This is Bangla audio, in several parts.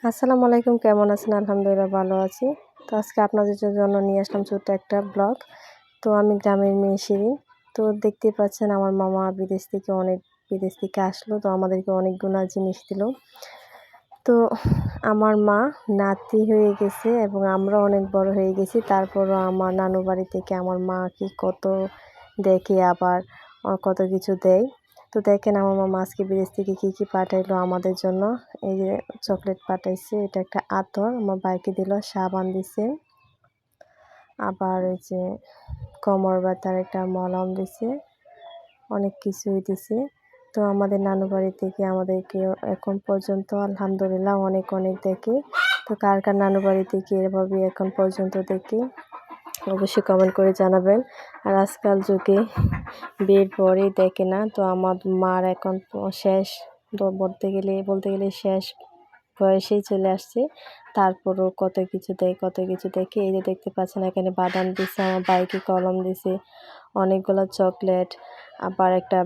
আসসালামু আলাইকুম, কেমন আছেন? আলহামদুলিল্লাহ ভালো আছি। তো আজকে আপনাদের জন্য নিয়ে আসলাম ছোট্ট একটা ব্লগ। তো আমি গ্রামের মেয়ে শিরিন। তো দেখতেই পাচ্ছেন আমার মামা বিদেশ থেকে আসলো। তো আমাদেরকে অনেকগুলা জিনিস দিল। তো আমার মা নাতি হয়ে গেছে এবং আমরা অনেক বড় হয়ে গেছি। তারপরও আমার নানু বাড়ি থেকে আমার মা কি কত দেখে, আবার কত কিছু দেয়। তো দেখেন আমার মামা আজকে বিদেশ থেকে কী পাঠাইলো আমাদের জন্য। এই যে চকলেট পাঠাইছে, এটা একটা আতর আমার ভাইকে দিল, সাবান দিছে, আবার ওই যে কোমর ব্যথার একটা মলম দিছে, অনেক কিছুই দিছে। তো আমাদের নানু বাড়ি থেকে আমাদেরকে এখন পর্যন্ত আলহামদুলিল্লাহ অনেক দেখে। তো কার নানু বাড়ি থেকে এভাবে এখন পর্যন্ত দেখে অবশ্যই কমেন্ট করে জানাবেন। আর আজকাল যুগে বিয়ের পরেই দেখে না, তো আমার মার এখন শেষ বলতে গেলে শেষ বয়সেই চলে আসছে। তারপরও কত কিছু দেখে। এই যে দেখতে পাচ্ছেন এখানে বাদাম দিছে, আমার বাইকে কলম দিছে, অনেকগুলো চকলেট, আবার একটা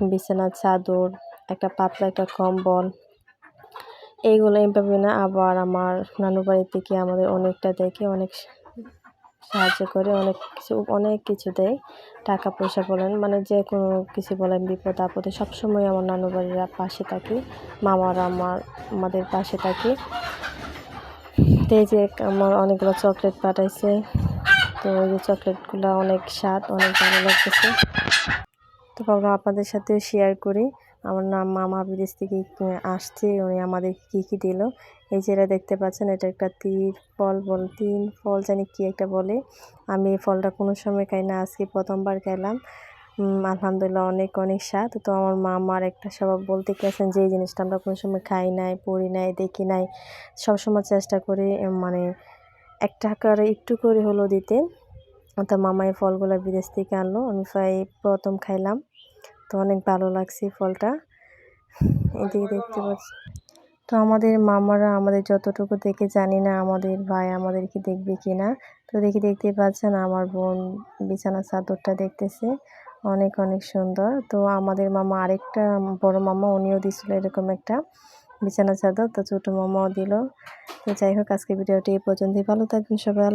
বিছানার চাদর, একটা পাতলা একটা কম্বল। এইগুলো এইভাবে না, আবার আমার নানু বাড়ি থেকে আমাদের অনেকটা দেখে, অনেক সাহায্য করে, অনেক কিছু দেয়। টাকা পয়সা বলেন, মানে যে কোনো কিছু বলেন, বিপদ আপদে সবসময় আমার নানু বাড়িরা পাশে থাকে, মামারা আমাদের পাশে থাকে। তো এই যে আমার অনেকগুলো চকলেট পাঠাইছে। তো ওই যে চকলেটগুলো অনেক স্বাদ, অনেক ভালো লাগতেছে। তো ভাবলাম আপনাদের সাথেও শেয়ার করি। আমার মামা বিদেশ থেকে আসছে, উনি আমাদের কী দিল। এই যে এটা দেখতে পাচ্ছেন, এটা একটা তিন ফল জানি কি একটা বলে। আমি এই ফলটা কোনো সময় খাই না, আজকে প্রথমবার খাইলাম। আলহামদুলিল্লাহ অনেক স্বাদ। তো আমার মামার একটা স্বভাব বলতে গেছেন যে এই জিনিসটা আমরা কোনো সময় খাই নাই, পড়ি নাই, দেখি নাই, সবসময় চেষ্টা করি মানে একটা করে একটু করে হলো দিতে। তো মামা এই ফলগুলো বিদেশ থেকে আনলো, আমি প্রথম খাইলাম। তো অনেক ভালো লাগছে ফলটা। এদিকে দেখতে পাচ্ছি, তো আমাদের মামারা আমাদের যতটুকু দেখে জানি না আমাদের ভাই আমাদেরকে দেখবে কি না। তো দেখতে পাচ্ছেন আমার বোন বিছানার চাদরটা দেখতেছে, অনেক সুন্দর। তো আমাদের মামা আরেকটা বড় মামা, উনিও দিছিল এরকম একটা বিছানার চাদর। তো ছোটো মামাও দিল। তো যাই হোক, আজকে ভিডিওটি এই পর্যন্তই। ভালো থাকবেন সবাই।